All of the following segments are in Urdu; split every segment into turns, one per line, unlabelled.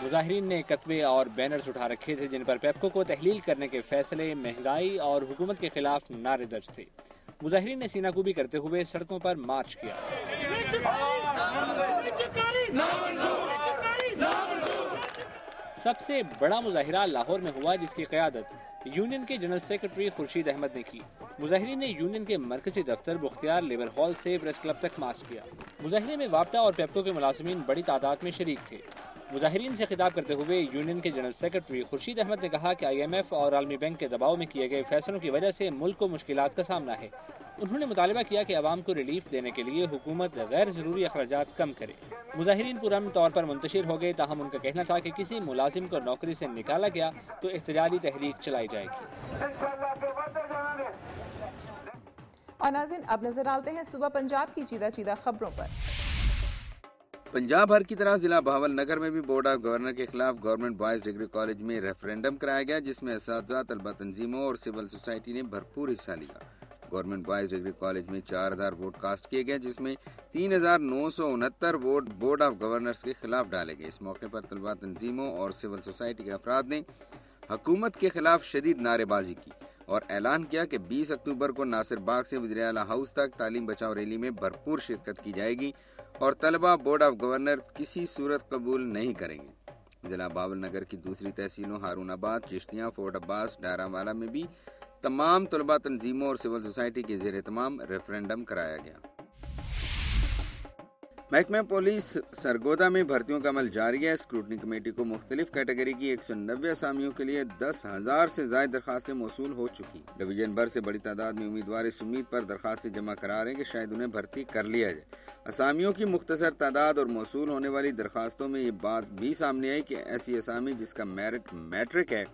مظاہرین نے کتبے اور بینرز اٹھا رکھے تھے جن پر پیپکو کو تحلیل کرنے کے فیصلے، مہنگائی اور حکومت کے خلاف نعرے درج تھے۔ مظاہرین نے سینہ کوبی کرتے ہوئے سڑکوں پر مارچ کیا۔ سب سے بڑا مظاہرہ لاہور میں ہوا جس کی قیادت یونین کے جنرل سیکرٹری خورشید احمد نے کی۔ مظاہرین نے یونین کے مرکزی دفتر بختیار لیبر ہال سے پریس کلب تک مارچ کیا۔ مظاہرے میں واپڈا اور پیپکو کے ملازمین بڑی تعداد میں شریک تھے۔ مظاہرین سے خطاب کرتے ہوئے یونین کے جنرل سیکرٹری خورشید احمد نے کہا کہ IMF اور عالمی بینک کے دباؤ میں کیے گئے فیصلوں کی وجہ سے ملک کو مشکلات کا سامنا ہے۔ انہوں نے مطالبہ کیا کہ عوام کو ریلیف دینے کے لیے حکومت غیر ضروری اخراجات کم کرے۔ مظاہرین پرامن طور پر منتشر ہو گئے، تاہم ان کا کہنا تھا کہ کسی ملازم کو نوکری سے نکالا گیا تو احتجاجی تحریک چلائی جائے گی۔
اور ناظرین اب نظر ڈالتے ہیں صبح پنجاب کی چیدہ خبروں پر۔
پنجاب بھر کی طرح ضلع بہاول نگر میں بھی بورڈ آف گورنر کے خلاف گورنمنٹ بوائز ڈگری کالج میں ریفرینڈم کرایا گیا، جس میں اساتذہ، طلبہ تنظیموں اور سول سوسائٹی نے بھرپور حصہ لیا۔ گورنمنٹ بوائز ڈگری کالج میں 4000 ووٹ کاسٹ کیے گئے، جس میں 3969 ووٹ بورڈ آف گورنرز کے خلاف ڈالے گئے۔ اس موقع پر طلبہ تنظیموں اور سول سوسائٹی کے افراد نے حکومت کے خلاف شدید نعرے بازی کی اور اعلان کیا کہ 20 اکتوبر کو ناصر باغ سے وزیر اعلیٰ ہاؤس تک تعلیم بچاؤ ریلی میں بھرپور شرکت کی جائے گی اور طلبہ بورڈ آف گورنر کسی صورت قبول نہیں کریں گے۔ ضلع بہاول نگر کی دوسری تحصیلوں ہارون آباد، چشتیاں، فورٹ عباس، ڈیرہ والا میں بھی تمام طلبہ تنظیموں اور سول سوسائٹی کے زیر اہتمام ریفرینڈم کرایا گیا۔ محکمہ پولیس سرگودا میں بھرتیوں کا عمل جاری ہے۔ اسکروٹنی کمیٹی کو مختلف کیٹیگری کی 190 اسامیوں کے لیے 10,000 سے زائد درخواستیں موصول ہو چکی۔ ڈویژن بھر سے بڑی تعداد میں امیدوار اس امید پر درخواستیں جمع کرا رہے ہیں کہ شاید انہیں بھرتی کر لیا جائے۔ اسامیوں کی مختصر تعداد اور موصول ہونے والی درخواستوں میں یہ بات بھی سامنے آئی کہ ایسی اسامی جس کا میرٹ میٹرک ہے،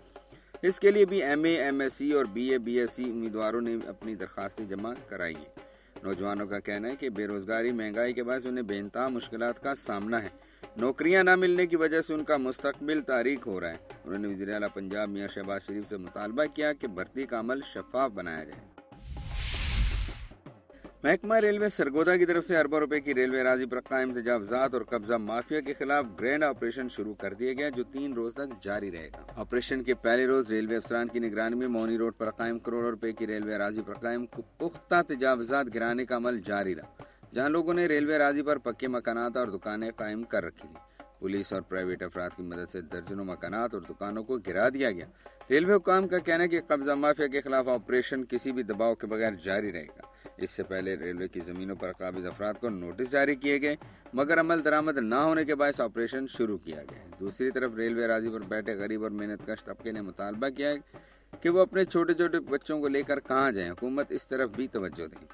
اس کے لیے بھی MA، MSc اور BA، BSc امیدواروں نے اپنی درخواستیں جمع کرائی ہیں۔ نوجوانوں کا کہنا ہے کہ بے روزگاری، مہنگائی کے باعث انہیں بے انتہا مشکلات کا سامنا ہے۔ نوکریاں نہ ملنے کی وجہ سے ان کا مستقبل تاریک ہو رہا ہے۔ انہوں نے وزیر اعلیٰ پنجاب میاں شہباز شریف سے مطالبہ کیا کہ بھرتی کا عمل شفاف بنایا جائے۔ محکمہ ریلوے سرگودا کی طرف سے اربوں روپے کی ریلوے اراضی پر قائم تجاوزات اور قبضہ مافیا کے خلاف گرینڈ آپریشن شروع کر دیا گیا، جو 3 روز تک جاری رہے گا۔ آپریشن کے پہلے روز ریلوے افسران کی نگرانی میں مونی روڈ پر قائم کروڑوں روپے کی ریلوے اراضی پر قائم پختہ تجاوزات گرانے کا عمل جاری رہا، جہاں لوگوں نے ریلوے اراضی پر پکے مکانات اور دکانیں قائم کر رکھی تھیں۔ پولیس اور پرائیویٹ افراد کی مدد سے درجنوں مکانات اور دکانوں کو گرا دیا گیا۔ ریلوے حکام کا کہنا ہے کہ قبضہ مافیا کے خلاف آپریشن کسی بھی دباؤ کے بغیر جاری رہے گا۔ اس سے پہلے ریلوے کی زمینوں پر قابض افراد کو نوٹس جاری کیے گئے، مگر عمل درآمد نہ ہونے کے باعث آپریشن شروع کیا گیا۔ دوسری طرف ریلوے اراضی پر بیٹھے غریب اور محنت کش طبقے نے مطالبہ کیا ہے کہ وہ اپنے چھوٹے چھوٹے بچوں کو لے کر کہاں جائیں، حکومت اس طرف بھی توجہ دے۔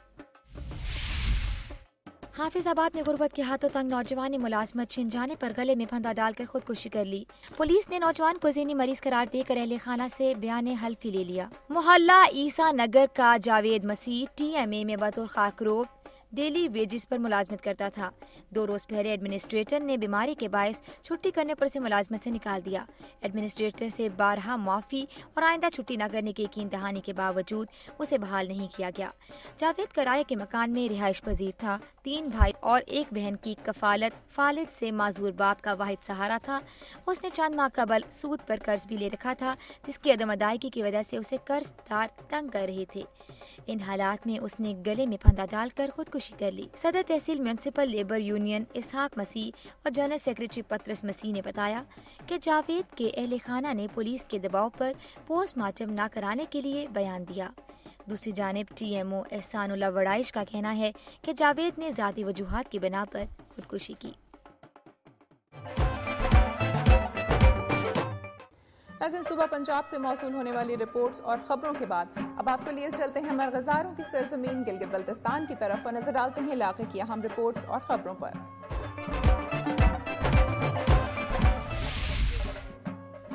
حافظ آباد میں غربت کے ہاتھوں تنگ نوجوان نے ملازمت چھن جانے پر گلے میں پھندا ڈال کر خودکشی کر لی۔ پولیس نے نوجوان کو ذہنی مریض قرار دے کر اہل خانہ سے بیان حلفی لے لیا۔ محلہ عیسیٰ نگر کا جاوید مسیح TMA میں بطور خاکروب ڈیلی ویجز پر ملازمت کرتا تھا۔ 2 روز پہلے ایڈمنسٹریٹر نے بیماری کے باعث چھٹی کرنے پر اسے ملازمت سے نکال دیا۔ ایڈمنسٹریٹر سے بارہا معافی اور آئندہ چھٹی نہ کرنے کی یقین دہانی کے باوجود اسے بحال نہیں کیا گیا۔ جاوید کرائے کے مکان میں رہائش پذیر تھا۔ 3 بھائی اور 1 بہن کی کفالت فالد سے معذور باپ کا واحد سہارا تھا۔ اس نے چند ماہ قبل سود پر قرض بھی لے رکھا تھا، جس کی عدم ادائیگی کی وجہ سے اسے قرض دار تنگ کر رہے تھے۔ ان حالات میں اس نے گلے میں پھندا ڈال کر خودکشی کر لی۔ صدر تحصیل میونسپل لیبر یونین اسحاق مسیح اور جنرل سیکرٹری پطرس مسیح نے بتایا کہ جاوید کے اہل خانہ نے پولیس کے دباؤ پر پوسٹ مارٹم نہ کرانے کے لیے بیان دیا۔ دوسری جانب TMO احسان اللہ وڑائش کا کہنا ہے کہ جاوید نے ذاتی وجوہات کی بنا پر خودکشی کی۔
ناظرین صبح پنجاب سے موصول ہونے والی رپورٹس اور خبروں کے بعد اب آپ کو لیے چلتے ہیں مرغزاروں کی سرزمین گلگت بلتستان کی طرف اور نظر ڈالتے ہیں علاقے کی اہم رپورٹس اور خبروں پر۔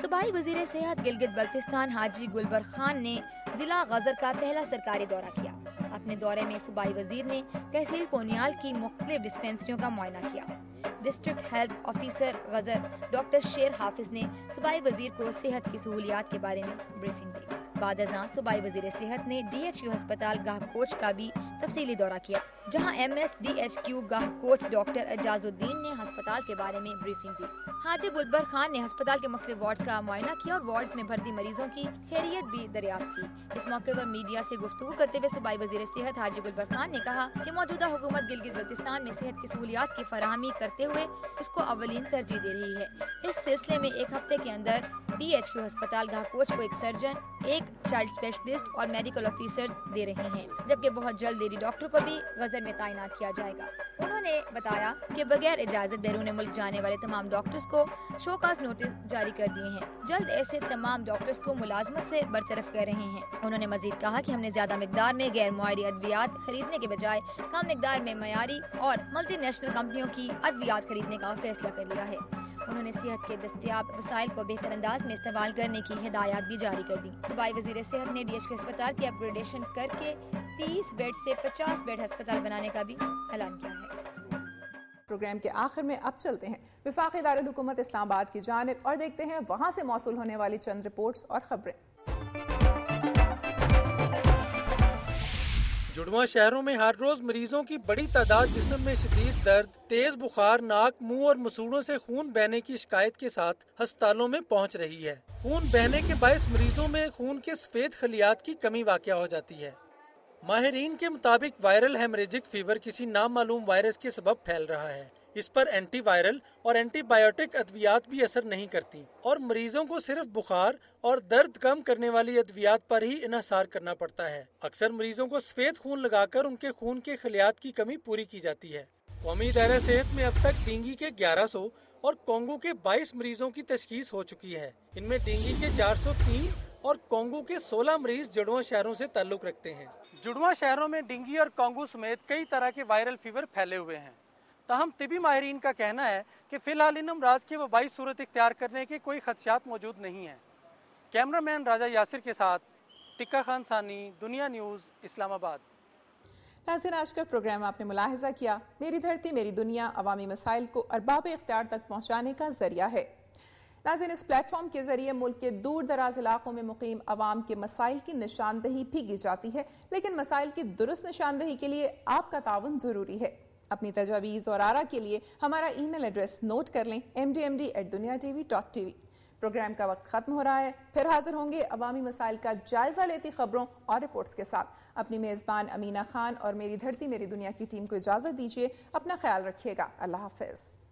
صوبائی وزیر صحت گلگت بلتستان حاجی گلبر خان نے ضلع غزر کا پہلا سرکاری دورہ کیا۔ اپنے دورے میں صوبائی وزیر نے تحصیل پونیال کی مختلف ڈسپنسریوں کا معائنہ کیا۔ ڈسٹرکٹ ہیلتھ آفیسر غزر ڈاکٹر شیر حافظ نے صوبائی وزیر کو صحت کی سہولیات کے بارے میں بریفنگ دی۔ بعد ازاں صوبائی وزیر صحت نے DHQ ہسپتال گاہ کوچ کا بھی تفصیلی دورہ کیا، جہاں MSDHQ گاہ کوچ ڈاکٹر اعجاز الدین نے ہسپتال کے بارے میں بریفنگ دی۔ حاجی گلبر خان نے ہسپتال کے مختلف وارڈز کا معائنہ کیا اور وارڈز میں بھرتی مریضوں کی خیریت بھی دریافت کی۔ اس موقع پر میڈیا سے گفتگو کرتے ہوئے صوبائی وزیر صحت حاجی گلبر خان نے کہا کہ موجودہ حکومت گلگت بلتستان میں صحت کی سہولیات کی فراہمی کرتے ہوئے اس کو اولین ترجیح دے رہی ہے۔ اس سلسلے میں ایک ہفتے کے اندر DHQ ہسپتال گاہ کوچ کو ایک سرجن، ایک چائلڈ اسپیشلسٹ اور میڈیکل آفیسر دے رہے ہیں، جبکہ بہت جلد لیڈی ڈاکٹر کو بھی غزل میں تعینات کیا جائے گا۔ انہوں نے بتایا کہ بغیر اجازت بیرون ملک جانے والے تمام ڈاکٹرز کو شوکاز نوٹس جاری کر دیے ہیں، جلد ایسے تمام ڈاکٹرز کو ملازمت سے برطرف کر رہے ہیں۔ انہوں نے مزید کہا کہ ہم نے زیادہ مقدار میں غیر معیاری ادویات خریدنے کے بجائے کم مقدار میں معیاری اور ملٹی نیشنل کمپنیوں کی ادویات خریدنے کا فیصلہ کر لیا ہے۔ انہوں نے صحت کے دستیاب وسائل کو بہتر انداز میں استعمال کرنے کی ہدایات بھی جاری کر دی۔ صوبائی وزیر صحت نے DHQ ہسپتال کی اپ گریڈیشن کر کے 30 بیڈ سے 50 بیڈ ہسپتال بنانے کا بھی اعلان کیا ہے۔
پروگرام کے آخر میں اب چلتے ہیں وفاقی دارالحکومت اسلام آباد کی جانب اور دیکھتے ہیں وہاں سے موصول ہونے والی چند رپورٹس اور خبریں۔
جڑواں شہروں میں ہر روز مریضوں کی بڑی تعداد جسم میں شدید درد، تیز بخار، ناک، منہ اور مسوڑوں سے خون بہنے کی شکایت کے ساتھ ہسپتالوں میں پہنچ رہی ہے۔ خون بہنے کے باعث مریضوں میں خون کے سفید خلیات کی کمی واقع ہو جاتی ہے۔ ماہرین کے مطابق وائرل ہیمریجک فیور کسی نامعلوم وائرس کے سبب پھیل رہا ہے۔ اس پر اینٹی وائرل اور اینٹی بائیوٹک ادویات بھی اثر نہیں کرتی اور مریضوں کو صرف بخار اور درد کم کرنے والی ادویات پر ہی انحصار کرنا پڑتا ہے۔ اکثر مریضوں کو سفید خون لگا کر ان کے خون کے خلیات کی کمی پوری کی جاتی ہے۔ قومی ادارہ صحت میں اب تک ڈینگی کے 1100 اور کونگو کے 22 مریضوں کی تشخیص ہو چکی ہے۔ ان میں ڈینگی کے 403 اور کونگو کے 16 مریض جڑواں شہروں سے تعلق رکھتے ہیں۔ جڑواں شہروں میں ڈینگی اور کونگو سمیت کئی طرح کے وائرل فیور پھیلے ہوئے ہیں۔ تاہم طبی ماہرین کا کہنا ہے کہ فی الحال ان امراض کی وبائی صورت اختیار کرنے کے کوئی خدشات موجود نہیں ہیں۔ کیمرہ مین راجہ یاسر کے ساتھ ٹکا خان ثانی، دنیا نیوز، اسلام آباد۔
ناظرین، آج کا پروگرام آپ نے ملاحظہ کیا، میری دھرتی میری دنیا عوامی مسائل کو ارباب اختیار تک پہنچانے کا ذریعہ ہے۔ ناظرین، اس پلیٹ فارم کے ذریعے ملک کے دور دراز علاقوں میں مقیم عوام کے مسائل کی نشاندہی بھی کی جاتی ہے، لیکن مسائل کی درست نشاندہی کے لیے آپ کا تعاون ضروری ہے۔ اپنی تجاویز اور آراء کے لیے ہمارا ای میل ایڈریس نوٹ کر لیں، mdmd@duniatv.tv۔ پروگرام کا وقت ختم ہو رہا ہے، پھر حاضر ہوں گے عوامی مسائل کا جائزہ لیتی خبروں اور رپورٹس کے ساتھ۔ اپنی میزبان امینہ خان اور میری دھرتی میری دنیا کی ٹیم کو اجازت دیجیے، اپنا خیال رکھیے گا، اللہ حافظ۔